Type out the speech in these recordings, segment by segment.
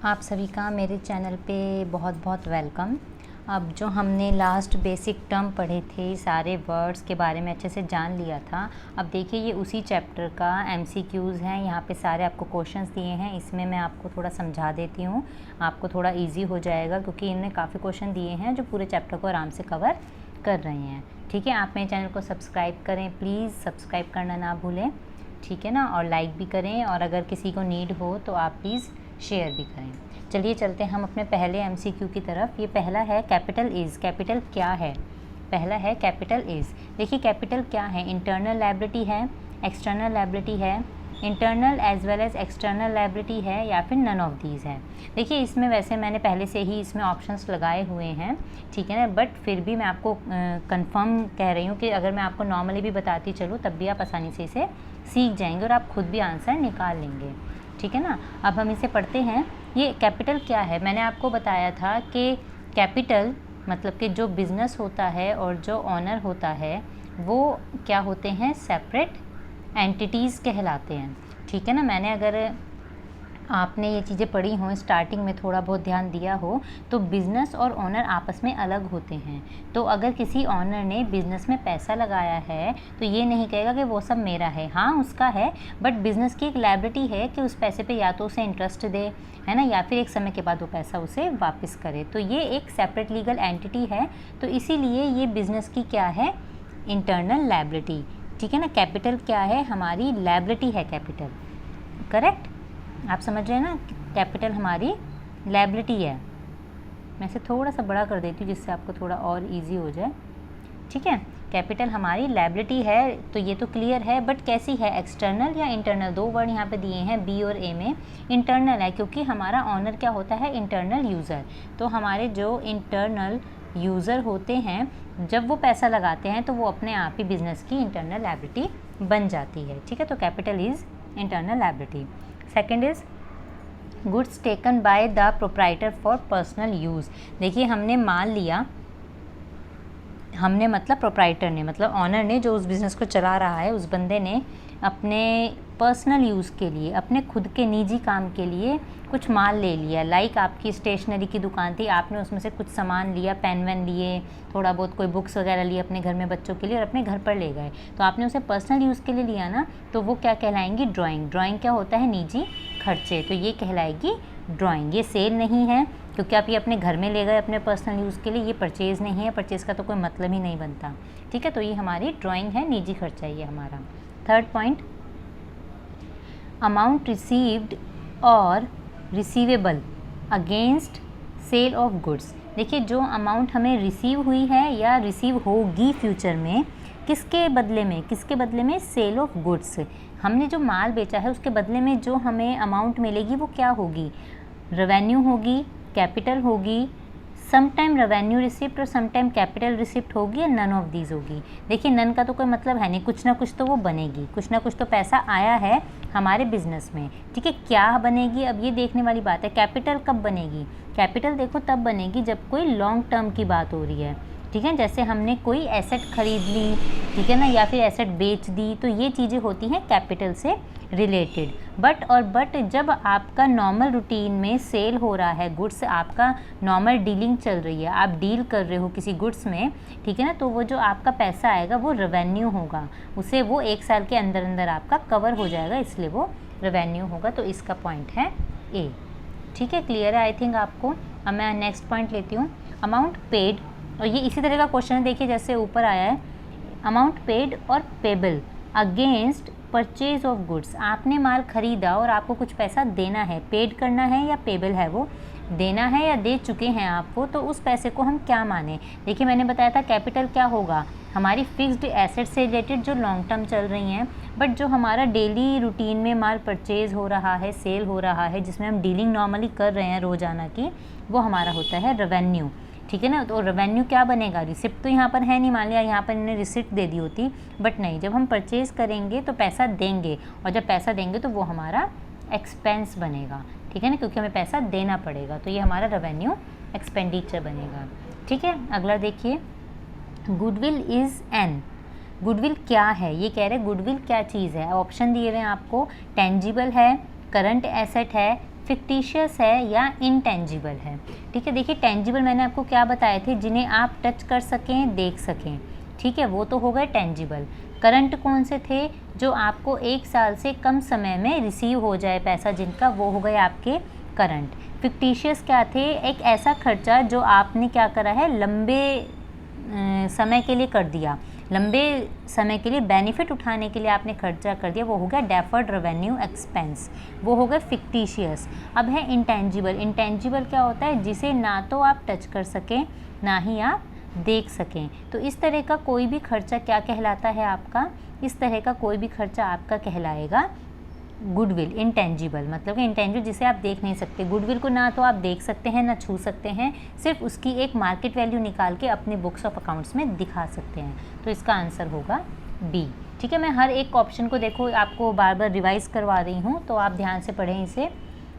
आप सभी का मेरे चैनल पे बहुत बहुत वेलकम। अब जो हमने लास्ट बेसिक टर्म पढ़े थे, सारे वर्ड्स के बारे में अच्छे से जान लिया था। अब देखिए ये उसी चैप्टर का MCQs हैं। यहाँ पे सारे आपको क्वेश्चंस दिए हैं। इसमें मैं आपको थोड़ा समझा देती हूँ, आपको थोड़ा इजी हो जाएगा क्योंकि इन्होंने काफ़ी क्वेश्चन दिए हैं जो पूरे चैप्टर को आराम से कवर कर रहे हैं। ठीक है, आप मेरे चैनल को सब्सक्राइब करें, प्लीज़ सब्सक्राइब करना ना भूलें, ठीक है ना, और लाइक भी करें, और अगर किसी को नीड हो तो आप प्लीज़ शेयर भी करें। चलिए चलते हैं हम अपने पहले MCQ की तरफ। ये पहला है कैपिटल इज़। कैपिटल क्या है? पहला है कैपिटल इज़। देखिए कैपिटल क्या है? इंटरनल लायबिलिटी है, एक्सटर्नल लायबिलिटी है, internal as well as external liability है, या फिर नन ऑफ दीज है। देखिए इसमें वैसे मैंने पहले से ही इसमें ऑप्शंस लगाए हुए हैं, ठीक है ना, बट फिर भी मैं आपको कंफर्म कह रही हूँ कि अगर मैं आपको नॉर्मली भी बताती चलूँ तब भी आप आसानी से इसे सीख जाएंगे और आप खुद भी आंसर निकाल लेंगे, ठीक है ना। अब हम इसे पढ़ते हैं। ये कैपिटल क्या है? मैंने आपको बताया था कि कैपिटल मतलब कि जो बिज़नेस होता है और जो ऑनर होता है वो क्या होते हैं? सेपरेट एंटिटीज़ कहलाते हैं, ठीक है ना। मैंने अगर आपने ये चीज़ें पढ़ी हों, स्टार्टिंग में थोड़ा बहुत ध्यान दिया हो, तो बिज़नेस और ऑनर आपस में अलग होते हैं। तो अगर किसी ऑनर ने बिज़नेस में पैसा लगाया है तो ये नहीं कहेगा कि वो सब मेरा है। हाँ उसका है, बट बिज़नेस की एक लायबिलिटी है कि उस पैसे पे या तो उसे इंटरेस्ट दे, है ना, या फिर एक समय के बाद वो पैसा उसे वापस करे। तो ये एक सेपरेट लीगल एंटिटी है, तो इसीलिए ये बिज़नेस की क्या है? इंटरनल लायबिलिटी, ठीक है ना। कैपिटल क्या है? हमारी लायबिलिटी है कैपिटल, करेक्ट। आप समझ रहे हैं ना, कैपिटल हमारी लायबिलिटी है। मैं इसे थोड़ा सा बड़ा कर देती हूँ जिससे आपको थोड़ा और इजी हो जाए, ठीक है। कैपिटल हमारी लायबिलिटी है, तो ये तो क्लियर है, बट कैसी है? एक्सटर्नल या इंटरनल? दो वर्ड यहाँ पे दिए हैं बी और ए में। इंटरनल है क्योंकि हमारा ऑनर क्या होता है? Internal user. तो हमारे जो इंटरनल यूज़र होते हैं जब वो पैसा लगाते हैं तो वो अपने आप ही बिज़नेस की इंटरनल लायबिलिटी बन जाती है, ठीक है। तो capital is internal liability. Second is goods taken by the proprietor for personal use. देखिए हमने मान लिया, हमने मतलब प्रोप्राइटर ने, मतलब ऑनर ने, जो उस बिज़नेस को चला रहा है, उस बंदे ने अपने पर्सनल यूज़ के लिए, अपने खुद के निजी काम के लिए कुछ माल ले लिया। लाइक आपकी स्टेशनरी की दुकान थी, आपने उसमें से कुछ सामान लिया, पेन वेन लिए, थोड़ा बहुत कोई बुक्स वगैरह लिए अपने घर में बच्चों के लिए, और अपने घर पर ले गए। तो आपने उसे पर्सनल यूज़ के लिए लिया ना, तो वो क्या कहलाएंगी? ड्राइंग। ड्राइंग क्या होता है? निजी खर्चे, तो ये कहलाएगी ड्राइंग। ये सेल नहीं है क्योंकि आप ये अपने घर में ले गए अपने पर्सनल यूज़ के लिए, ये परचेज़ नहीं है, परचेज़ का तो कोई मतलब ही नहीं बनता, ठीक है। तो ये हमारी ड्राइंग है, निजी खर्चा ये हमारा। थर्ड पॉइंट, अमाउंट रिसीव्ड और receivable against sale of goods. देखिए जो अमाउंट हमें रिसीव हुई है या रिसीव होगी फ्यूचर में, किसके बदले में? किसके बदले में? Sale of goods. हमने जो माल बेचा है उसके बदले में जो हमें अमाउंट मिलेगी वो क्या होगी? रेवेन्यू होगी, कैपिटल होगी, सम टाइम रेवेन्यू रिसिप्ट और सम टाइम कैपिटल रिसिप्ट होगी, या नन ऑफ दीज होगी। देखिए नन का तो कोई मतलब है नहीं, कुछ ना कुछ तो वो बनेगी, कुछ ना कुछ तो पैसा आया है हमारे बिजनेस में, ठीक है। क्या बनेगी अब ये देखने वाली बात है। कैपिटल कब बनेगी? कैपिटल देखो तब बनेगी जब कोई लॉन्ग टर्म की बात हो रही है, ठीक है। जैसे हमने कोई एसेट खरीद ली, ठीक है ना, या फिर एसेट बेच दी, तो ये चीज़ें होती हैं कैपिटल से रिलेटेड। बट जब आपका नॉर्मल रूटीन में सेल हो रहा है गुड्स, आपका नॉर्मल डीलिंग चल रही है, आप डील कर रहे हो किसी गुड्स में, ठीक है ना, तो वो जो आपका पैसा आएगा वो रेवेन्यू होगा, उसे वो 1 साल के अंदर अंदर आपका कवर हो जाएगा, इसलिए वो रेवेन्यू होगा। तो इसका पॉइंट है ए, ठीक है। क्लियर है आई थिंक आपको। अब मैं नेक्स्ट पॉइंट लेती हूँ, अमाउंट पेड। और ये इसी तरह का क्वेश्चन है, देखिए जैसे ऊपर आया है, अमाउंट पेड और payable against purchase of goods. आपने माल खरीदा और आपको कुछ पैसा देना है, पेड करना है या पेबल है, वो देना है या दे चुके हैं आप वो, तो उस पैसे को हम क्या माने? देखिए मैंने बताया था कैपिटल क्या होगा? हमारी फिक्स्ड एसेट से रिलेटेड जो लॉन्ग टर्म चल रही हैं, बट जो हमारा डेली रूटीन में माल परचेज हो रहा है, सेल हो रहा है, जिसमें हम डीलिंग नॉर्मली कर रहे हैं रोज़ाना की, वो हमारा होता है रेवेन्यू, ठीक है ना। तो रेवेन्यू क्या बनेगा? रिसिप्ट तो यहाँ पर है नहीं, मान लिया यहाँ पर इन्हें रिसिप्ट दे दी होती, बट नहीं, जब हम परचेज़ करेंगे तो पैसा देंगे, और जब पैसा देंगे तो वो हमारा एक्सपेंस बनेगा, ठीक है ना, क्योंकि हमें पैसा देना पड़ेगा, तो ये हमारा रेवेन्यू एक्सपेंडिचर बनेगा, ठीक है। अगला देखिए, गुडविल इज़ एन। गुडविल क्या है? ये कह रहे हैं गुडविल क्या चीज़ है। ऑप्शन दिए हुए हैं आपको, टेंजिबल है, करंट एसेट है, फिक्टिशियस है या इंटेंजिबल है। ठीक है, देखिए टेंजिबल मैंने आपको क्या बताए थे, जिन्हें आप टच कर सकें, देख सकें, ठीक है, वो तो हो गए टेंजिबल। करंट कौन से थे, जो आपको 1 साल से कम समय में रिसीव हो जाए पैसा जिनका, वो हो गए आपके करंट। फिक्टिशियस क्या थे, एक ऐसा खर्चा जो आपने क्या करा है, लंबे समय के लिए कर दिया, लंबे समय के लिए बेनिफिट उठाने के लिए आपने खर्चा कर दिया, वो हो गया डेफर्ड रेवेन्यू एक्सपेंस, वो हो गया फिक्टिशियस। अब है इंटेंजिबल। इंटेंजिबल क्या होता है, जिसे ना तो आप टच कर सकें ना ही आप देख सकें। तो इस तरह का कोई भी खर्चा क्या कहलाता है आपका, इस तरह का कोई भी खर्चा आपका कहलाएगा गुडविल। इंटेंजिबल मतलब कि इंटेंजिबल जिसे आप देख नहीं सकते। गुडविल को ना तो आप देख सकते हैं ना छू सकते हैं, सिर्फ उसकी एक मार्केट वैल्यू निकाल के अपने बुक्स ऑफ अकाउंट्स में दिखा सकते हैं। तो इसका आंसर होगा बी। ठीक है, मैं हर एक ऑप्शन को देखो आपको बार बार रिवाइज़ करवा रही हूँ, तो आप ध्यान से पढ़ें इसे,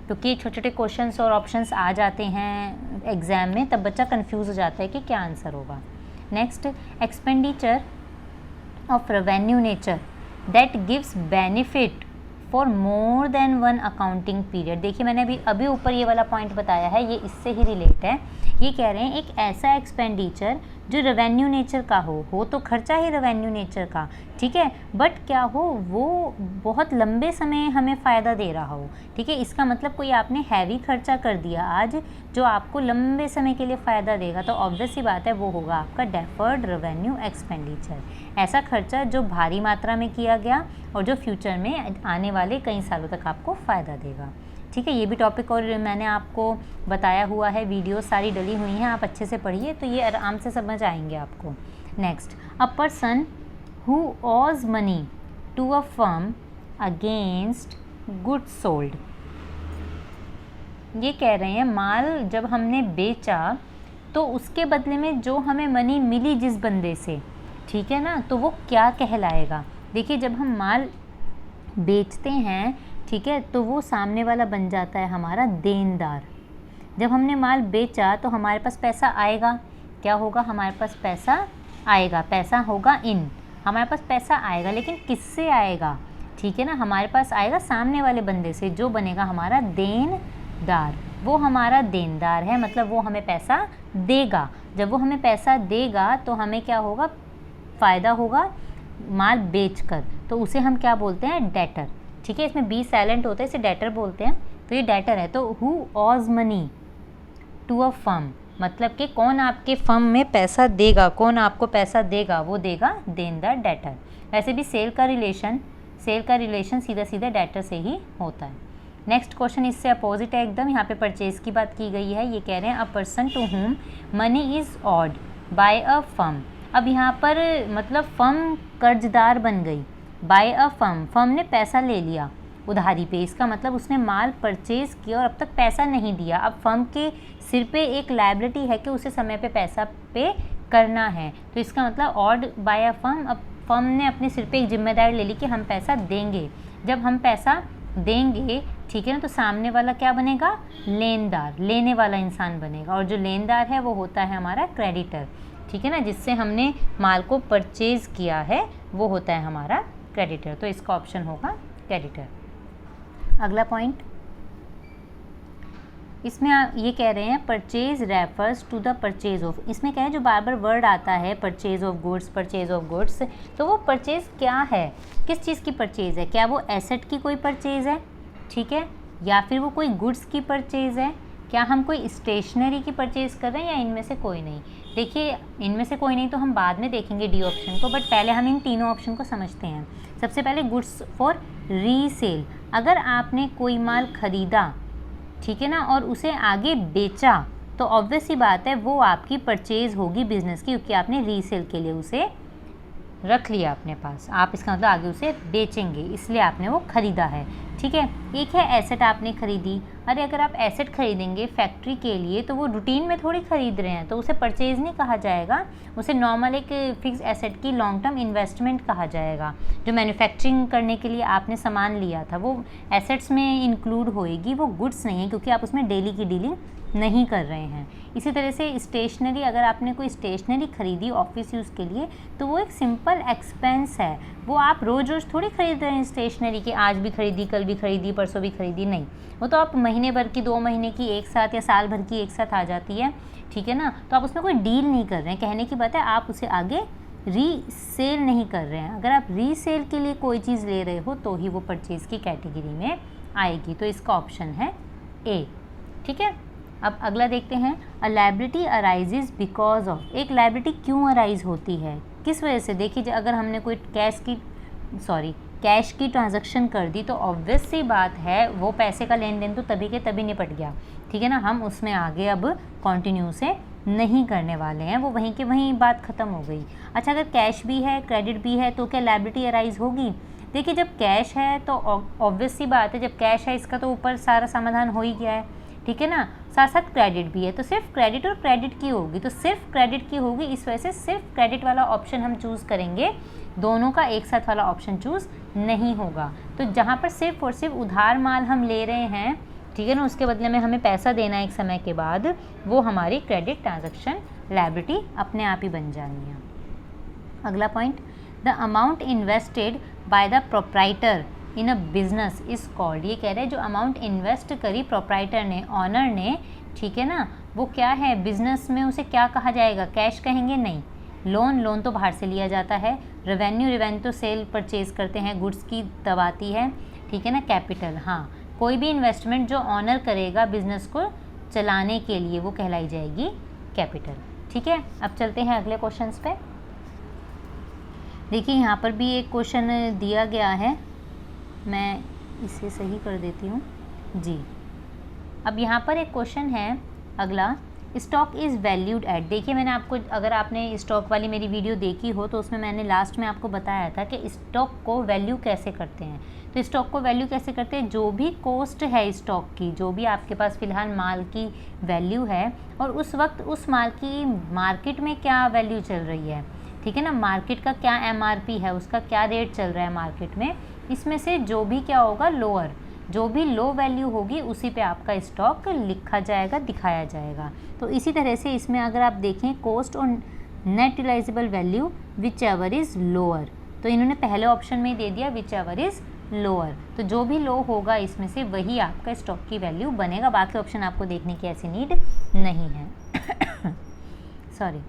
क्योंकि छोटे छोटे क्वेश्चंस और ऑप्शंस आ जाते हैं एग्ज़ाम में, तब बच्चा कंफ्यूज हो जाता है कि क्या आंसर होगा। Next, expenditure of revenue nature that gives benefit for more than one accounting period. देखिए मैंने अभी ऊपर ये वाला पॉइंट बताया है, ये इससे ही रिलेट है। ये कह रहे हैं एक ऐसा एक्सपेंडिचर जो रेवेन्यू नेचर का हो तो खर्चा ही रेवेन्यू नेचर का, ठीक है, बट क्या हो, वो बहुत लंबे समय हमें फ़ायदा दे रहा हो। ठीक है, इसका मतलब कोई आपने हैवी खर्चा कर दिया आज जो आपको लंबे समय के लिए फ़ायदा देगा, तो ऑब्वियस सी बात है वो होगा आपका डेफर्ड रेवेन्यू एक्सपेंडिचर। ऐसा खर्चा जो भारी मात्रा में किया गया और जो फ्यूचर में आने वाले कई सालों तक आपको फ़ायदा देगा। ठीक है, ये भी टॉपिक और मैंने आपको बताया हुआ है, वीडियो सारी डली हुई हैं, आप अच्छे से पढ़िए तो ये आराम से समझ आएंगे आपको। Next, a person who owes money to a firm against goods sold. ये कह रहे हैं माल जब हमने बेचा तो उसके बदले में जो हमें मनी मिली जिस बंदे से, ठीक है ना, तो वो क्या कहलाएगा। देखिए जब हम माल बेचते हैं, ठीक है, तो वो सामने वाला बन जाता है हमारा देनदार। जब हमने माल बेचा तो हमारे पास पैसा आएगा, क्या होगा, हमारे पास पैसा आएगा, पैसा होगा इन, हमारे पास पैसा आएगा, लेकिन किससे आएगा, ठीक है ना, हमारे पास आएगा सामने वाले बंदे से, जो बनेगा हमारा देनदार। वो हमारा देनदार है, मतलब वो हमें पैसा देगा। जब वो हमें पैसा देगा तो हमें क्या होगा, फ़ायदा होगा माल बेचकर, तो उसे हम क्या बोलते हैं, डेटर। ठीक है, इसमें बी साइलेंट होता है, इसे डेटर बोलते हैं, तो ये डेटर है। तो who owes money to a firm, मतलब कि कौन आपके फर्म में पैसा देगा, कौन आपको पैसा देगा, वो देगा देनदार, डेटर। वैसे भी सेल का रिलेशन सीधा सीधा डेटर से ही होता है। नेक्स्ट क्वेश्चन इससे अपोजिट है एकदम, यहाँ पे परचेज की बात की गई है। ये कह रहे हैं a person to whom money is owed by a firm. अब यहाँ पर मतलब फर्म कर्जदार बन गई, बाय अ फर्म ने पैसा ले लिया उधारी पे, इसका मतलब उसने माल परचेज़ किया और अब तक पैसा नहीं दिया। अब फर्म के सिर पे एक लायबिलिटी है कि उसे समय पे पैसा पे करना है, तो इसका मतलब ऑड बाय अ फर्म। अब फर्म ने अपने सिर पे एक जिम्मेदारी ले ली कि हम पैसा देंगे। जब हम पैसा देंगे, ठीक है ना, तो सामने वाला क्या बनेगा, लेनदार, लेने वाला इंसान बनेगा, और जो लेनदार है वो होता है हमारा क्रेडिटर। ठीक है ना, जिससे हमने माल को परचेज़ किया है वो होता है हमारा क्रेडिटर, तो इसका ऑप्शन होगा क्रेडिटर। अगला पॉइंट, इसमें ये कह रहे हैं purchase refers to the purchase of. इसमें क्या है, जो बार बार वर्ड आता है परचेज ऑफ गुड्स, तो वो परचेज क्या है, किस चीज़ की परचेज है, क्या वो एसेट की कोई परचेज है, ठीक है, या फिर वो कोई गुड्स की परचेज है, क्या हम कोई स्टेशनरी की परचेज कर रहे हैं, या इनमें से कोई नहीं। देखिए इनमें से कोई नहीं तो हम बाद में देखेंगे डी ऑप्शन को, बट पहले हम इन तीनों ऑप्शन को समझते हैं। सबसे पहले गुड्स फॉर रीसेल, अगर आपने कोई माल खरीदा, ठीक है ना, और उसे आगे बेचा, तो ऑब्वियस सी बात है वो आपकी परचेज होगी बिजनेस की, क्योंकि आपने रीसेल के लिए उसे रख लिया अपने पास, आप इसका मतलब आगे उसे बेचेंगे, इसलिए आपने वो ख़रीदा है। ठीक है, एक है एसेट आपने ख़रीदी। अरे अगर आप एसेट ख़रीदेंगे फैक्ट्री के लिए तो वो रूटीन में थोड़ी ख़रीद रहे हैं, तो उसे परचेज़ नहीं कहा जाएगा, उसे नॉर्मल एक फिक्स एसेट की लॉन्ग टर्म इन्वेस्टमेंट कहा जाएगा। जो मैन्युफैक्चरिंग करने के लिए आपने सामान लिया था वो एसेट्स में इंक्लूड होएगी, वो गुड्स नहीं है, क्योंकि आप उसमें डेली की डीलिंग नहीं कर रहे हैं। इसी तरह से स्टेशनरी, अगर आपने कोई स्टेशनरी ख़रीदी ऑफिस यूज़ के लिए तो वो एक सिंपल एक्सपेंस है, वो आप रोज़ रोज़ थोड़ी ख़रीद रहे हैं स्टेशनरी के, आज भी ख़रीदी कल भी खरीदी, परसों भी खरीदी, नहीं, वो तो आप महीने भर की, 2 महीने की एक साथ या साल भर की एक साथ आ जाती है, ठीक है ना। तो आप उसमें कोई डील नहीं कर रहे हैं, कहने की बात है आप उसे आगे रीसेल नहीं कर रहे हैं। अगर आप रीसेल के लिए कोई चीज़ ले रहे हो तो ही वो परचेज़ की कैटेगरी में आएगी, तो इसका ऑप्शन है ए, ठीक है। अब अगला देखते हैं, अ लायबिलिटी अराइजेज बिकॉज ऑफ, एक लायबिलिटी क्यों अराइज होती है, किस वजह से। देखिए अगर हमने कोई कैश की ट्रांजैक्शन कर दी तो ऑब्वियस सी बात है वो पैसे का लेन देन तो तभी के तभी निपट गया, ठीक है ना, हम उसमें आगे अब कंटिन्यू से नहीं करने वाले हैं, वो वहीं के वहीं बात ख़त्म हो गई। अच्छा, अगर कैश भी है, क्रेडिट भी है, तो क्या लायबिलिटी अराइज होगी। देखिए जब कैश है तो ऑब्वियस सी बात है, जब कैश है इसका तो ऊपर सारा समाधान हो ही गया है, ठीक है ना। साथ साथ क्रेडिट भी है तो सिर्फ क्रेडिट और क्रेडिट की होगी, तो सिर्फ क्रेडिट की होगी, इस वजह से सिर्फ क्रेडिट वाला ऑप्शन हम चूज़ करेंगे, दोनों का एक साथ वाला ऑप्शन चूज़ नहीं होगा। तो जहाँ पर सिर्फ और सिर्फ उधार माल हम ले रहे हैं, ठीक है ना, उसके बदले में हमें पैसा देना है एक समय के बाद, वो हमारी क्रेडिट ट्रांजैक्शन लायबिलिटी अपने आप ही बन जानी है। अगला point, the amount invested by the proprietor in a business is called, ये कह रहे हैं जो अमाउंट इन्वेस्ट करी प्रोप्राइटर ने, ऑनर ने, ठीक है ना, वो क्या है बिजनेस में, उसे क्या कहा जाएगा, कैश कहेंगे, नहीं, लोन तो बाहर से लिया जाता है, रेवेन्यू तो सेल परचेज करते हैं, गुड्स की दबाती है, ठीक है ना, कैपिटल, हाँ, कोई भी इन्वेस्टमेंट जो ऑनर करेगा बिजनेस को चलाने के लिए वो कहलाई जाएगी कैपिटल, ठीक है। अब चलते हैं अगले क्वेश्चंस पे। देखिए यहाँ पर भी एक क्वेश्चन दिया गया है, मैं इसे सही कर देती हूँ जी। अब यहाँ पर एक क्वेश्चन है अगला, स्टॉक इज़ वैल्यूड एट, देखिए मैंने आपको, अगर आपने स्टॉक वाली मेरी वीडियो देखी हो तो उसमें मैंने लास्ट में आपको बताया था कि स्टॉक को वैल्यू कैसे करते हैं। तो स्टॉक को वैल्यू कैसे करते हैं, जो भी कॉस्ट है स्टॉक की, जो भी आपके पास फ़िलहाल माल की वैल्यू है और उस वक्त उस माल की मार्केट में क्या वैल्यू चल रही है, ठीक है ना, मार्केट का क्या MRP है, उसका क्या रेट चल रहा है मार्केट में, इसमें से जो भी क्या होगा लोअर, जो भी लो वैल्यू होगी उसी पे आपका स्टॉक लिखा जाएगा, दिखाया जाएगा। तो इसी तरह से इसमें अगर आप देखें कॉस्ट और net utilizable value whichever is lower, तो इन्होंने पहले ऑप्शन में ही दे दिया विच एवर इज़ लोअर, तो जो भी लो होगा इसमें से वही आपका स्टॉक की वैल्यू बनेगा, बाकी ऑप्शन आपको देखने की ऐसी नीड नहीं है सॉरी।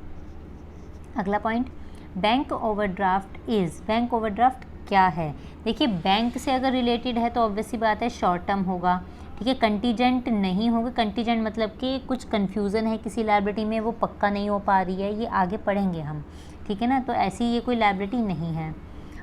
अगला point, bank overdraft is, bank overdraft क्या है। देखिए बैंक से अगर रिलेटेड है तो ऑब्वियस सी बात है शॉर्ट टर्म होगा, ठीक है, कंटीजेंट नहीं होगा, कंटीजेंट मतलब कि कुछ कन्फ्यूज़न है किसी लायबिलिटी में, वो पक्का नहीं हो पा रही है, ये आगे पढ़ेंगे हम, ठीक है ना, तो ऐसी ये कोई लायबिलिटी नहीं है।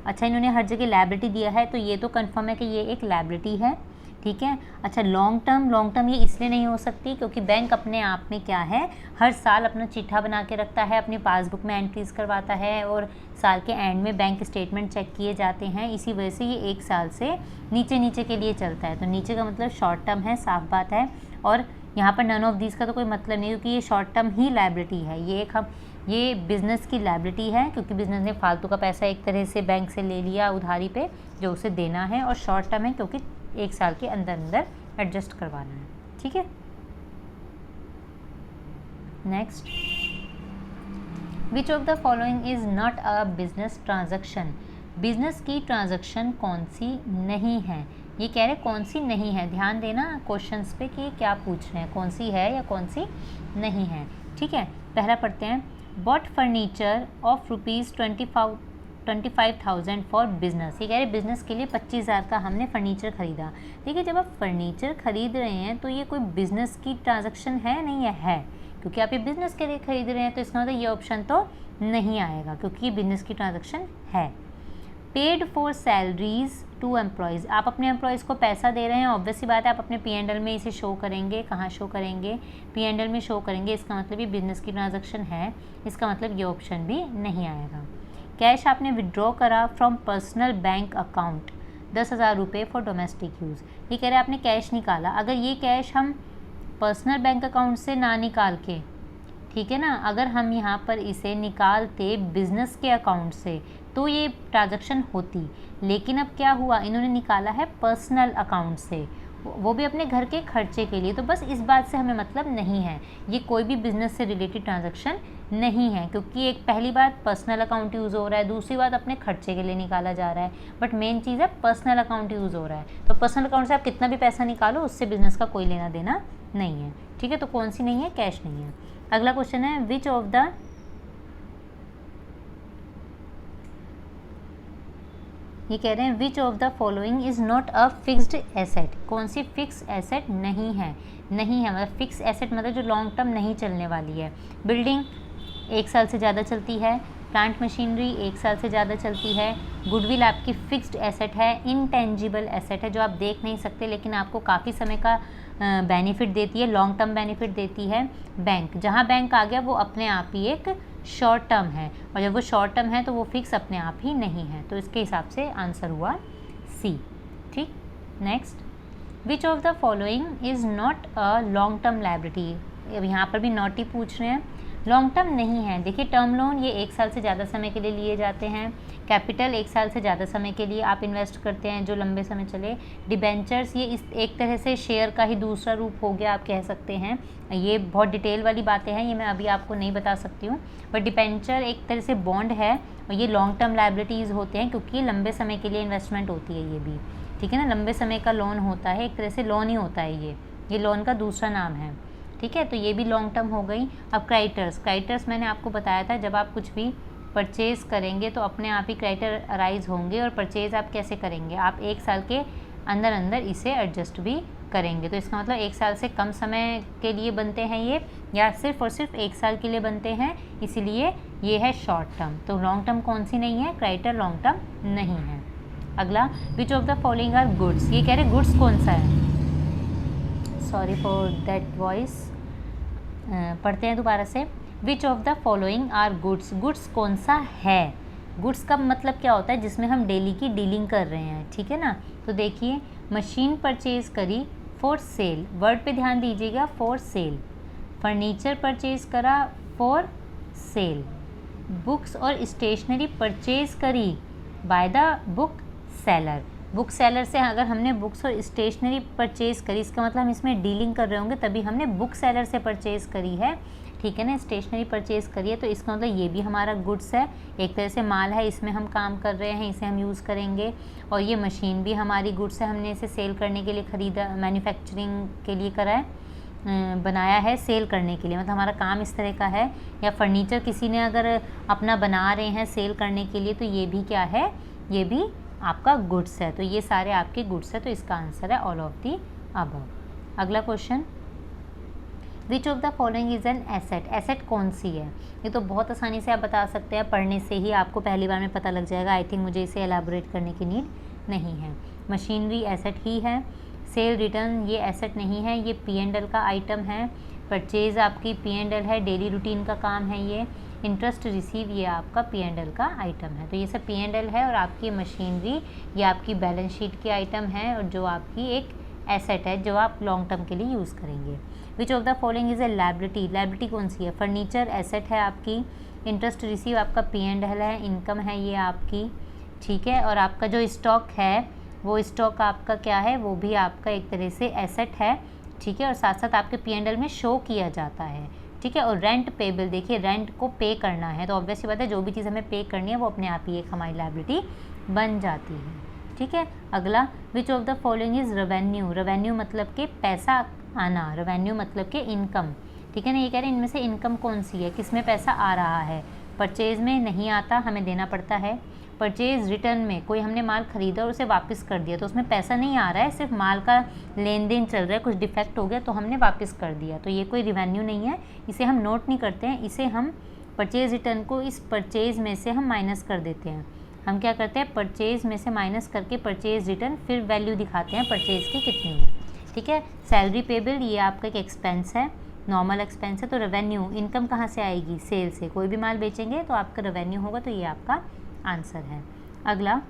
अच्छा, इन्होंने हर जगह लायबिलिटी दिया है तो ये तो कंफर्म है कि ये एक लायबिलिटी है, ठीक है। अच्छा, लॉन्ग टर्म ये इसलिए नहीं हो सकती क्योंकि बैंक अपने आप में क्या है, हर साल अपना चिट्ठा बना के रखता है, अपनी पासबुक में एंट्रीज करवाता है और साल के एंड में बैंक स्टेटमेंट चेक किए जाते हैं, इसी वजह से ये एक साल से नीचे के लिए चलता है, तो नीचे का मतलब शॉर्ट टर्म है, साफ बात है। और यहाँ पर नन ऑफ दिस का तो कोई मतलब नहीं, क्योंकि ये शॉर्ट टर्म ही लायबिलिटी है, ये बिज़नेस की लायबिलिटी है, क्योंकि बिज़नेस ने फालतू का पैसा एक तरह से बैंक से ले लिया उधारी पे जो उसे देना है, और शॉर्ट टर्म है क्योंकि एक साल के अंदर एडजस्ट करवाना है, ठीक है। Next, which of the following is not a business transaction, business की ट्रांजैक्शन कौन सी नहीं है, ये कह रहे कौन सी नहीं है, ध्यान देना क्वेश्चंस पे कि क्या पूछ रहे हैं, कौन सी है या कौन सी नहीं है, ठीक है। पहला पढ़ते हैं, bought furniture of ₹25,000 for business, ये कह रहे बिज़नेस के लिए 25,000 का हमने फ़र्नीचर ख़रीदा। देखिए जब आप फर्नीचर ख़रीद रहे हैं तो ये कोई बिज़नेस की ट्रांजैक्शन है नहीं है, क्योंकि आप ये बिज़नेस के लिए ख़रीद रहे हैं, तो इसका मतलब ये ऑप्शन तो नहीं आएगा क्योंकि ये बिज़नेस की ट्रांजैक्शन है। Paid for salaries to employees, आप अपने एम्प्लॉयज़ को पैसा दे रहे हैं, ऑब्वियस सी बात है आप अपने P&L में इसे शो करेंगे, कहाँ शो करेंगे, P&L में शो करेंगे, इसका मतलब ये बिज़नेस की ट्रांजैक्शन है, इसका मतलब ये ऑप्शन भी नहीं आएगा। कैश आपने विड्रॉ करा फ्रॉम पर्सनल बैंक अकाउंट 10,000 रुपये फॉर डोमेस्टिक यूज़, ये कह रहे हैं आपने कैश निकाला, अगर ये कैश हम पर्सनल बैंक अकाउंट से ना निकाल के, ठीक है ना, अगर हम यहाँ पर इसे निकालते बिज़नेस के अकाउंट से तो ये ट्रांजैक्शन होती, लेकिन अब क्या हुआ, इन्होंने निकाला है पर्सनल अकाउंट से, वो भी अपने घर के खर्चे के लिए, तो बस इस बात से हमें मतलब नहीं है, ये कोई भी बिज़नेस से रिलेटेड ट्रांजैक्शन नहीं है, क्योंकि एक पहली बात पर्सनल अकाउंट यूज़ हो रहा है, दूसरी बात अपने खर्चे के लिए निकाला जा रहा है, बट मेन चीज़ है पर्सनल अकाउंट यूज़ हो रहा है। तो पर्सनल अकाउंट से आप कितना भी पैसा निकालो, उससे बिजनेस का कोई लेना देना नहीं है। ठीक है, तो कौन सी नहीं है? कैश नहीं है। अगला क्वेश्चन है विच ऑफ द ये कह रहे हैं विच of the following is not a fixed asset. कौन सी फिक्स एसेट नहीं है? नहीं है मतलब फिक्स एसेट मतलब जो लॉन्ग टर्म नहीं चलने वाली है। बिल्डिंग 1 साल से ज़्यादा चलती है, प्लांट मशीनरी 1 साल से ज़्यादा चलती है, गुडविल आपकी फिक्स्ड एसेट है, इनटेंजिबल एसेट है जो आप देख नहीं सकते लेकिन आपको काफ़ी समय का बेनिफिट देती है, लॉन्ग टर्म बेनिफिट देती है। बैंक, जहाँ बैंक आ गया वो अपने आप ही एक शॉर्ट टर्म है, और जब वो शॉर्ट टर्म है तो वो फिक्स अपने आप ही नहीं है। तो इसके हिसाब से आंसर हुआ सी। ठीक, next, which of the following is not a long term liability. अब यहाँ पर भी नॉट ही पूछ रहे हैं, लॉन्ग टर्म नहीं है। देखिए टर्म लोन ये 1 साल से ज़्यादा समय के लिए लिए जाते हैं, कैपिटल 1 साल से ज़्यादा समय के लिए आप इन्वेस्ट करते हैं जो लंबे समय चले। डिबेंचर्स ये इस एक तरह से शेयर का ही दूसरा रूप हो गया, आप कह सकते हैं। ये बहुत डिटेल वाली बातें हैं, ये मैं अभी आपको नहीं बता सकती हूँ, बट डिबेंचर एक तरह से बॉन्ड है और ये लॉन्ग टर्म लायबिलिटीज़ होते हैं क्योंकि लंबे समय के लिए इन्वेस्टमेंट होती है ये भी। ठीक है ना, लंबे समय का लोन होता है, एक तरह से लोन ही होता है ये लोन का दूसरा नाम है। ठीक है, तो ये भी लॉन्ग टर्म हो गई। अब क्राइटर्स मैंने आपको बताया था, जब आप कुछ भी परचेज़ करेंगे तो अपने आप ही क्राइटर अराइज होंगे, और परचेज़ आप कैसे करेंगे? आप 1 साल के अंदर इसे एडजस्ट भी करेंगे। तो इसका मतलब 1 साल से कम समय के लिए बनते हैं ये, या सिर्फ और सिर्फ 1 साल के लिए बनते हैं, इसीलिए ये है शॉर्ट टर्म। तो लॉन्ग टर्म कौन सी नहीं है? क्राइटर लॉन्ग टर्म नहीं है। अगला, which of the following are goods. ये कह रहे गुड्स कौन सा है? Sorry for that voice. पढ़ते हैं दोबारा से। Which of the following are goods. Goods कौन सा है? गुड्स का मतलब क्या होता है? जिसमें हम डेली की डीलिंग कर रहे हैं। ठीक है ना, तो देखिए मशीन परचेज करी फॉर सेल, वर्ड पे ध्यान दीजिएगा, फॉर सेल। फर्नीचर परचेज करा फॉर सेल। बुक्स और स्टेशनरी परचेज करी by the book seller. Book seller से अगर हमने बुक्स और स्टेशनरी परचेज़ करी, इसका मतलब हम इसमें डीलिंग कर रहे होंगे, तभी हमने बुक सेलर से परचेज़ करी है। ठीक है ना, स्टेशनरी परचेज़ करी है, तो इसका मतलब ये भी हमारा गुड्स है, एक तरह से माल है, इसमें हम काम कर रहे हैं, इसे हम यूज़ करेंगे। और ये मशीन भी हमारी गुड्स है, हमने इसे सेल करने के लिए ख़रीदा, मैन्युफैक्चरिंग के लिए करा है, बनाया है सेल करने के लिए, मतलब हमारा काम इस तरह का है। या फर्नीचर किसी ने अगर अपना बना रहे हैं सेल करने के लिए, तो ये भी क्या है? ये भी आपका गुड्स है। तो ये सारे आपके गुड्स है, तो इसका आंसर है ऑल ऑफ दी अबव। अगला question, which of the following is an asset. Asset कौन सी है? ये तो बहुत आसानी से आप बता सकते हैं, पढ़ने से ही आपको पहली बार में पता लग जाएगा। आई थिंक मुझे इसे एलाबोरेट करने की नीड नहीं है। मशीनरी एसेट ही है, सेल रिटर्न ये एसेट नहीं है, ये P&L का आइटम है। परचेज़ आपकी P&L है, डेली रूटीन का काम है ये। इंटरेस्ट रिसीव ये आपका P&L का आइटम है। तो ये सब P&L है, और आपकी मशीनरी ये आपकी बैलेंस शीट की आइटम है, और जो आपकी एक एसेट है जो आप लॉन्ग टर्म के लिए यूज़ करेंगे। विच of the following is a liability. Liability कौन सी है? फर्नीचर एसेट है आपकी, इंटरेस्ट रिसीव आपका P&L है, इनकम है ये आपकी। ठीक है, और आपका जो स्टॉक है वो स्टॉक आपका क्या है? वो भी आपका एक तरह से एसेट है। ठीक है, और साथ साथ आपके P&L में शो किया जाता है। ठीक है, और रेंट पेबल, देखिए रेंट को पे करना है, तो ऑब्वियस सी बात है जो भी चीज़ हमें पे करनी है वो अपने आप ही एक हमारी लायबिलिटी बन जाती है। ठीक है, अगला, which of the following is revenue. Revenue मतलब कि पैसा आना, रेवेन्यू मतलब कि इनकम। ठीक है ना, ये कह रहे हैं इनमें से इनकम कौन सी है, किस में पैसा आ रहा है? परचेज़ में नहीं आता, हमें देना पड़ता है। परचेज़ रिटर्न में, कोई हमने माल ख़रीदा और उसे वापस कर दिया, तो उसमें पैसा नहीं आ रहा है, सिर्फ माल का लेन देन चल रहा है, कुछ डिफेक्ट हो गया तो हमने वापस कर दिया, तो ये कोई रिवेन्यू नहीं है, इसे हम नोट नहीं करते हैं। इसे हम परचेज़ रिटर्न को इस परचेज़ में से हम माइनस कर देते हैं। हम क्या करते हैं, परचेज़ में से माइनस करके परचेज़ रिटर्न, फिर वैल्यू दिखाते हैं परचेज़ की कितनी है। ठीक है, सैलरी पेबल ये आपका एक एक्सपेंस है, नॉर्मल एक्सपेंस है। तो रेवेन्यू, इनकम कहाँ से आएगी? सेल से। कोई भी माल बेचेंगे तो आपका रेवेन्यू होगा, तो ये आपका आंसर है। अगला,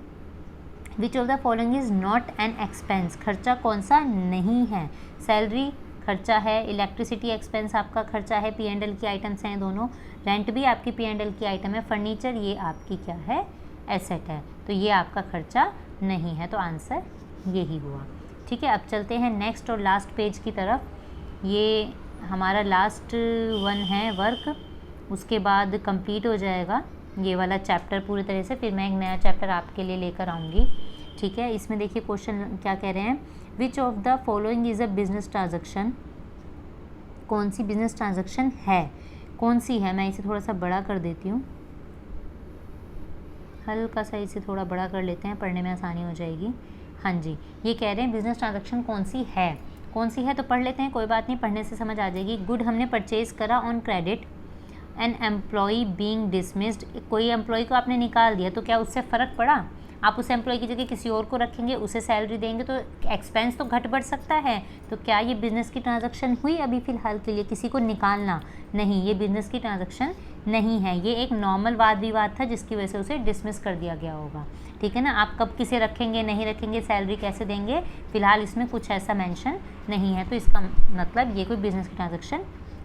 which of the following is not an expense. खर्चा कौन सा नहीं है? सैलरी खर्चा है, इलेक्ट्रिसिटी एक्सपेंस आपका खर्चा है, P&L की आइटम्स हैं दोनों। रेंट भी आपकी P&L की आइटम है। फर्नीचर ये आपकी क्या है? एसेट है, तो ये आपका खर्चा नहीं है, तो आंसर यही हुआ। ठीक है, अब चलते हैं नेक्स्ट और लास्ट पेज की तरफ। ये हमारा लास्ट वन है वर्क। उसके बाद कंप्लीट हो जाएगा ये वाला चैप्टर पूरी तरह से, फिर मैं एक नया चैप्टर आपके लिए लेकर आऊँगी। ठीक है, इसमें देखिए क्वेश्चन क्या कह रहे हैं, विच of the following is a business transaction, कौन सी बिजनेस ट्रांजेक्शन है, कौन सी है। मैं इसे थोड़ा सा बड़ा कर देती हूँ, हल्का सा इसे थोड़ा बड़ा कर लेते हैं, पढ़ने में आसानी हो जाएगी। हाँ जी, ये कह रहे हैं बिजनेस ट्रांजेक्शन कौन सी है, कौन सी है तो पढ़ लेते हैं, कोई बात नहीं, पढ़ने से समझ आ जाएगी। गुड हमने परचेज़ करा on credit, an employee being dismissed, कोई एम्प्लॉय को आपने निकाल दिया तो क्या उससे फ़र्क पड़ा, आप उस एम्प्लॉय की जगह किसी और को रखेंगे, उसे सैलरी देंगे तो एक्सपेंस तो घट बढ़ सकता है। तो क्या ये बिज़नेस की ट्रांजैक्शन हुई अभी फ़िलहाल के लिए, किसी को निकालना नहीं, ये बिज़नेस की ट्रांजैक्शन नहीं है, ये एक नॉर्मल वाद विवाद था जिसकी वजह से उसे डिसमिस कर दिया गया होगा। ठीक है ना, आप कब किसे रखेंगे नहीं रखेंगे, सैलरी कैसे देंगे, फ़िलहाल इसमें कुछ ऐसा मेंशन नहीं है, तो इसका मतलब ये कोई बिज़नेस की ट्रांजैक्शन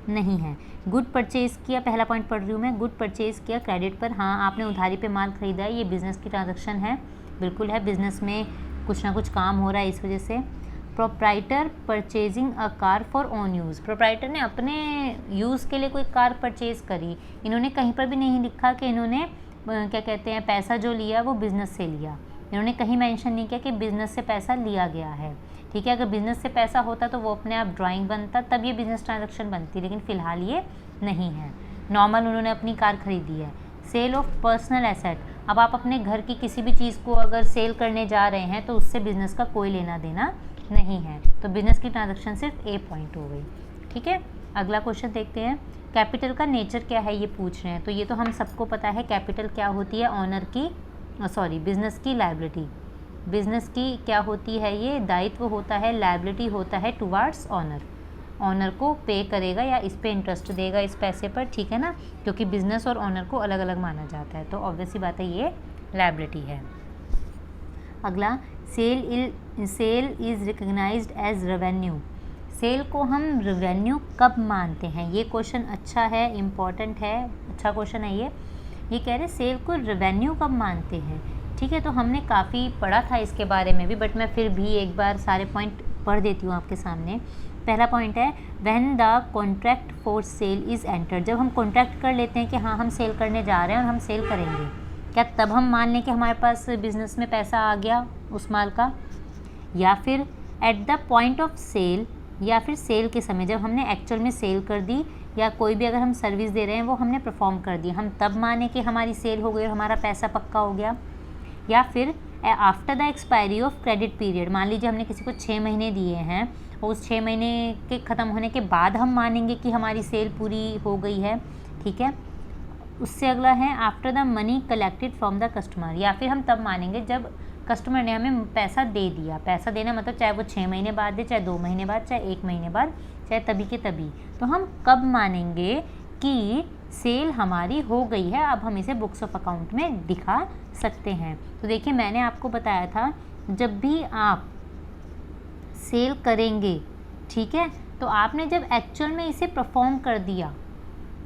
नहीं है। गुड परचेज़ किया, पहला पॉइंट पढ़ रही हूँ मैं, गुड परचेज़ किया क्रेडिट पर, हाँ आपने उधारी पे माल खरीदा है, ये बिज़नेस की ट्रांजैक्शन है, बिल्कुल है, बिज़नेस में कुछ ना कुछ काम हो रहा है इस वजह से। Proprietor purchasing a car for own use, proprietor ने अपने यूज़ के लिए कोई कार परचेज़ करी, इन्होंने कहीं पर भी नहीं लिखा कि इन्होंने क्या कहते हैं पैसा जो लिया वो बिज़नेस से लिया, इन्होंने कहीं मेंशन नहीं किया कि बिज़नेस से पैसा लिया गया है। ठीक है, अगर बिज़नेस से पैसा होता तो वो अपने आप ड्राइंग बनता, तब ये बिज़नेस ट्रांजैक्शन बनती, लेकिन फ़िलहाल ये नहीं है, नॉर्मल उन्होंने अपनी कार खरीदी है। सेल ऑफ पर्सनल एसेट, अब आप अपने घर की किसी भी चीज़ को अगर सेल करने जा रहे हैं तो उससे बिज़नेस का कोई लेना देना नहीं है, तो बिज़नेस की ट्रांजैक्शन सिर्फ ए पॉइंट हो गई। ठीक है, अगला क्वेश्चन देखते हैं, कैपिटल का नेचर क्या है ये पूछ रहे हैं, तो ये तो हम सबको पता है, कैपिटल क्या होती है, ऑनर की बिज़नेस की लायबिलिटी, बिज़नेस की क्या होती है, ये दायित्व होता है, लायबिलिटी होता है टुवार्ड्स ऑनर, ऑनर को पे करेगा या इस पे इंटरेस्ट देगा इस पैसे पर। ठीक है ना, क्योंकि बिज़नेस और ऑनर को अलग अलग माना जाता है, तो ऑब्वियस सी बात है ये लायबिलिटी है। अगला, sale is recognised as revenue, sale को हम रेवेन्यू कब मानते हैं, ये क्वेश्चन अच्छा है, इम्पॉर्टेंट है, अच्छा क्वेश्चन है ये कह रहे सेल को रेवेन्यू कब मानते हैं। ठीक है, तो हमने काफ़ी पढ़ा था इसके बारे में भी, बट मैं फिर भी एक बार सारे पॉइंट पढ़ देती हूँ आपके सामने। पहला पॉइंट है, when the contract for sale is entered, जब हम कॉन्ट्रैक्ट कर लेते हैं कि हाँ हम सेल करने जा रहे हैं और हम सेल करेंगे, क्या तब हम मान लें कि हमारे पास बिज़नेस में पैसा आ गया उस माल का, या फिर at the point of sale, या फिर सेल के समय जब हमने एक्चुअल में सेल कर दी, या कोई भी अगर हम सर्विस दे रहे हैं वो हमने परफॉर्म कर दी, हम तब माने कि हमारी सेल हो गई और हमारा पैसा पक्का हो गया, या फिर after the expiry of credit period, मान लीजिए हमने किसी को 6 महीने दिए हैं और उस 6 महीने के ख़त्म होने के बाद हम मानेंगे कि हमारी सेल पूरी हो गई है। ठीक है, उससे अगला है after the money collected from the customer, या फिर हम तब मानेंगे जब कस्टमर ने हमें पैसा दे दिया, पैसा देना मतलब चाहे वो 6 महीने बाद दे, चाहे 2 महीने बाद, चाहे 1 महीने बाद, चाहे तभी के तभी, तो हम कब मानेंगे कि सेल हमारी हो गई है, अब हम इसे बुक्स ऑफ अकाउंट में दिखा सकते हैं। तो देखिए मैंने आपको बताया था जब भी आप सेल करेंगे, ठीक है, तो आपने जब एक्चुअल में इसे परफॉर्म कर दिया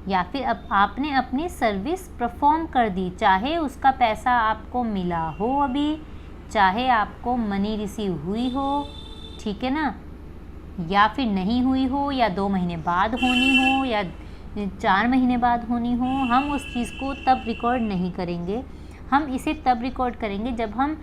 या फिर अब आपने अपनी सर्विस परफॉर्म कर दी, चाहे उसका पैसा आपको मिला हो अभी, चाहे आपको मनी रिसीव हुई हो, ठीक है ना, या फिर नहीं हुई हो, या 2 महीने बाद होनी हो, या 4 महीने बाद होनी हो, हम उस चीज़ को तब रिकॉर्ड नहीं करेंगे, हम इसे तब रिकॉर्ड करेंगे जब हम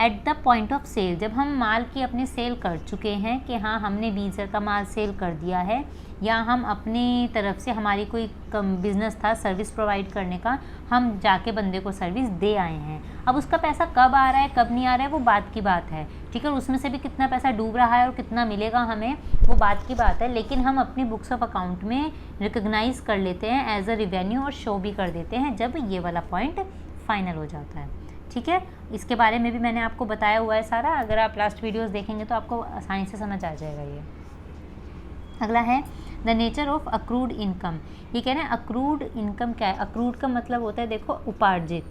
at the point of sale, जब हम माल की अपने सेल कर चुके हैं कि हाँ हमने 20,000 का माल सेल कर दिया है, या हम अपनी तरफ से हमारी कोई बिज़नेस था सर्विस प्रोवाइड करने का, हम जाके बंदे को सर्विस दे आए हैं। अब उसका पैसा कब आ रहा है कब नहीं आ रहा है वो बात की बात है, ठीक है, उसमें से भी कितना पैसा डूब रहा है और कितना मिलेगा हमें वो बात की बात है, लेकिन हम अपनी बुक्स ऑफ अकाउंट में रिकग्नाइज़ कर लेते हैं एज अ रिवेन्यू और शो भी कर देते हैं जब ये वाला पॉइंट फाइनल हो जाता है। ठीक है, इसके बारे में भी मैंने आपको बताया हुआ है सारा, अगर आप लास्ट वीडियोस देखेंगे तो आपको आसानी से समझ आ जाएगा ये। अगला है the nature of accrued income, ये कह रहे हैं अक्रूड इनकम क्या है। अक्रूड का मतलब होता है देखो उपार्जित,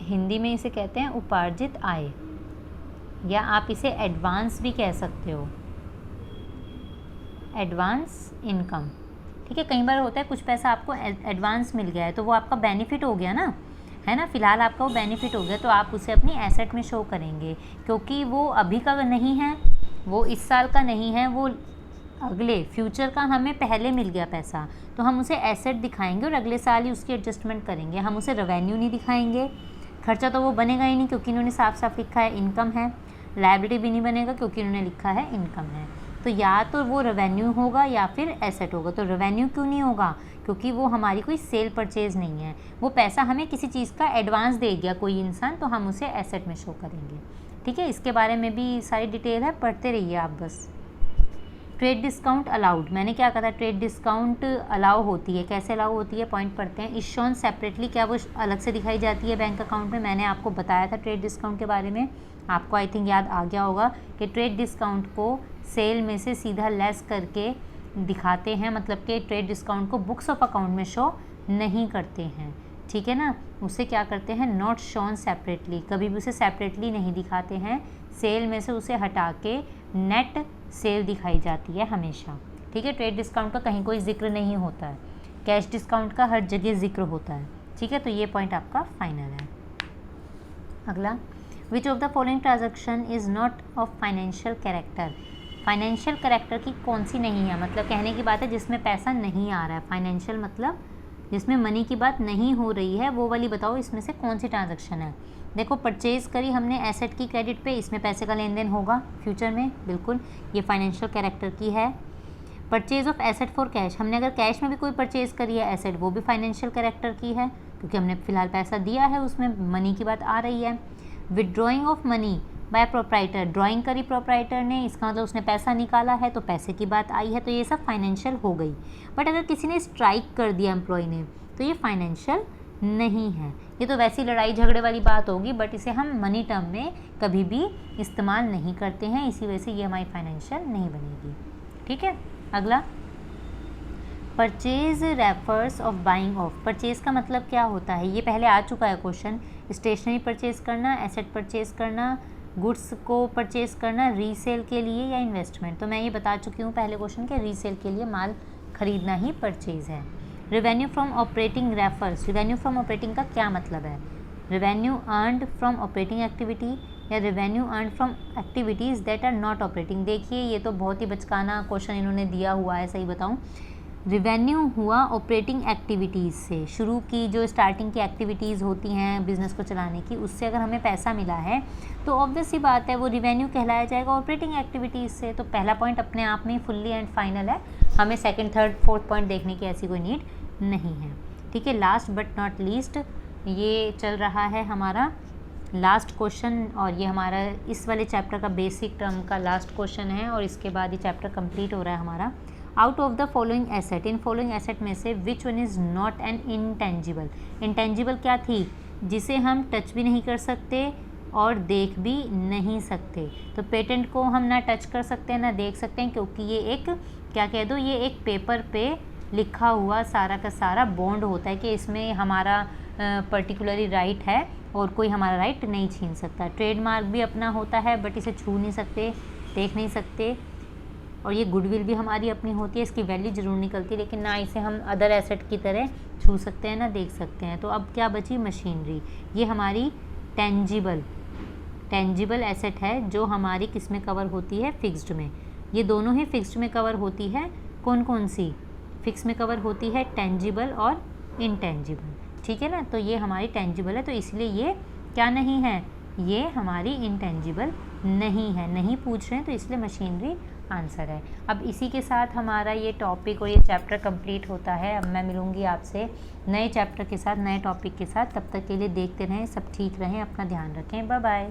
हिंदी में इसे कहते हैं उपार्जित आय, या आप इसे एडवांस भी कह सकते हो, एडवांस इनकम। ठीक है, कई बार होता है कुछ पैसा आपको एडवांस मिल गया है तो वो आपका बेनिफिट हो गया ना, है ना, फ़िलहाल आपका वो बेनिफिट हो गया तो आप उसे अपनी एसेट में शो करेंगे, क्योंकि वो अभी का नहीं है, वो इस साल का नहीं है, वो अगले फ्यूचर का हमें पहले मिल गया पैसा तो हम उसे एसेट दिखाएंगे और अगले साल ही उसकी एडजस्टमेंट करेंगे, हम उसे रेवेन्यू नहीं दिखाएंगे। खर्चा तो वो बनेगा ही नहीं क्योंकि इन्होंने साफ साफ लिखा है इनकम है। लायबिलिटी भी नहीं बनेगा क्योंकि इन्होंने लिखा है इनकम है। तो या तो वो रेवेन्यू होगा या फिर एसेट होगा। तो रेवेन्यू क्यों नहीं होगा? क्योंकि वो हमारी कोई सेल परचेज़ नहीं है, वो पैसा हमें किसी चीज़ का एडवांस दे दिया कोई इंसान, तो हम उसे एसेट में शो करेंगे। ठीक है, इसके बारे में भी सारी डिटेल है, पढ़ते रहिए आप बस। ट्रेड डिस्काउंट अलाउड, मैंने क्या कहा था, ट्रेड डिस्काउंट अलाउ होती है। कैसे अलाउ होती है, पॉइंट पढ़ते हैं। इज शोन सेपरेटली, क्या वो अलग से दिखाई जाती है बैंक अकाउंट में? मैंने आपको बताया था ट्रेड डिस्काउंट के बारे में, आपको आई थिंक याद आ गया होगा कि ट्रेड डिस्काउंट को सेल में से सीधा लेस करके दिखाते हैं, मतलब कि ट्रेड डिस्काउंट को बुक्स ऑफ अकाउंट में शो नहीं करते हैं। ठीक है ना, उसे क्या करते हैं, नॉट शोन सेपरेटली, कभी भी उसे सेपरेटली नहीं दिखाते हैं। सेल में से उसे हटा के नेट सेल दिखाई जाती है हमेशा। ठीक है, ट्रेड डिस्काउंट का कहीं कोई जिक्र नहीं होता है, कैश डिस्काउंट का हर जगह जिक्र होता है। ठीक है, तो ये पॉइंट आपका फाइनल है। अगला, which of the following transaction is not of financial character, financial character की कौन सी नहीं है, मतलब कहने की बात है जिसमें पैसा नहीं आ रहा है। फाइनेंशियल मतलब जिसमें मनी की बात नहीं हो रही है, वो वाली बताओ इसमें से कौन सी ट्रांजैक्शन है। देखो, परचेज़ करी हमने एसेट की क्रेडिट पे, इसमें पैसे का लेन देन होगा फ्यूचर में, बिल्कुल ये फाइनेंशियल कैरेक्टर की है। Purchase of asset for cash, हमने अगर कैश में भी कोई परचेज़ करी है एसेट, वो भी फाइनेंशियल कैरेक्टर की है क्योंकि हमने फ़िलहाल पैसा दिया है, उसमें मनी की बात आ रही है। Withdrawing of money by proprietor, drawing करी प्रोप्राइटर ने, इसका मतलब उसने पैसा निकाला है तो पैसे की बात आई है, तो ये सब फाइनेंशियल हो गई। बट अगर किसी ने स्ट्राइक कर दिया एम्प्लॉय ने, तो ये फाइनेंशियल नहीं है, ये तो वैसी लड़ाई झगड़े वाली बात होगी, बट इसे हम मनी टर्म में कभी भी इस्तेमाल नहीं करते हैं, इसी वजह से ये हमारी फाइनेंशियल नहीं बनेगी। ठीक है, अगला, purchase refers of buying of, purchase का मतलब क्या होता है, ये पहले आ चुका है क्वेश्चन। स्टेशनरी परचेज करना, एसेट परचेज करना, गुड्स को परचेज करना रीसेल के लिए या इन्वेस्टमेंट। तो मैं ये बता चुकी हूँ पहले क्वेश्चन के, रीसेल के लिए माल खरीदना ही परचेज है। Revenue from operating refers, revenue from operating का क्या मतलब है, revenue earned from operating activity या revenue earned from activities that are not operating. देखिए, ये तो बहुत ही बचकाना क्वेश्चन इन्होंने दिया हुआ है, सही बताऊँ, रेवेन्यू हुआ ऑपरेटिंग एक्टिविटीज़ से, शुरू की जो स्टार्टिंग की एक्टिविटीज़ होती हैं बिज़नेस को चलाने की, उससे अगर हमें पैसा मिला है तो ऑब्वियस सी बात है वो रेवेन्यू कहलाया जाएगा ऑपरेटिंग एक्टिविटीज़ से। तो पहला पॉइंट अपने आप में फुल्ली एंड फाइनल है, हमें सेकंड थर्ड फोर्थ पॉइंट देखने की ऐसी कोई नीड नहीं है। ठीक है, लास्ट बट नॉट लीस्ट, ये चल रहा है हमारा लास्ट क्वेश्चन और ये हमारा इस वाले चैप्टर का बेसिक टर्म का लास्ट क्वेश्चन है और इसके बाद ये चैप्टर कंप्लीट हो रहा है हमारा। Out of the following asset, in following asset में से which one is not an intangible, intangible क्या थी, जिसे हम टच भी नहीं कर सकते और देख भी नहीं सकते। तो पेटेंट को हम ना टच कर सकते हैं ना देख सकते हैं, क्योंकि ये एक क्या कह दो, ये एक पेपर पे लिखा हुआ सारा का सारा बॉन्ड होता है कि इसमें हमारा पर्टिकुलरली राइट है और कोई हमारा राइट नहीं छीन सकता। ट्रेडमार्क भी अपना होता है बट इसे छू नहीं सकते, देख नहीं सकते, और ये गुडविल भी हमारी अपनी होती है, इसकी वैल्यू ज़रूर निकलती है, लेकिन ना इसे हम अदर एसेट की तरह छू सकते हैं ना देख सकते हैं। तो अब क्या बची, मशीनरी, ये हमारी टेंजिबल एसेट है जो हमारी किस में कवर होती है, फिक्स्ड में। ये दोनों ही फिक्स्ड में कवर होती है, कौन कौन सी, फिक्स में कवर होती है टेंजिबल और इनटेंजिबल। ठीक है ना, तो ये हमारी टेंजिबल है, तो इसलिए ये क्या नहीं है, ये हमारी इनटेंजिबल नहीं है, नहीं पूछ रहे हैं, तो इसलिए मशीनरी आंसर है। अब इसी के साथ हमारा ये टॉपिक और ये चैप्टर कंप्लीट होता है। अब मैं मिलूँगी आपसे नए चैप्टर के साथ, नए टॉपिक के साथ। तब तक के लिए देखते रहें, सब ठीक रहें, अपना ध्यान रखें, बाय बाय।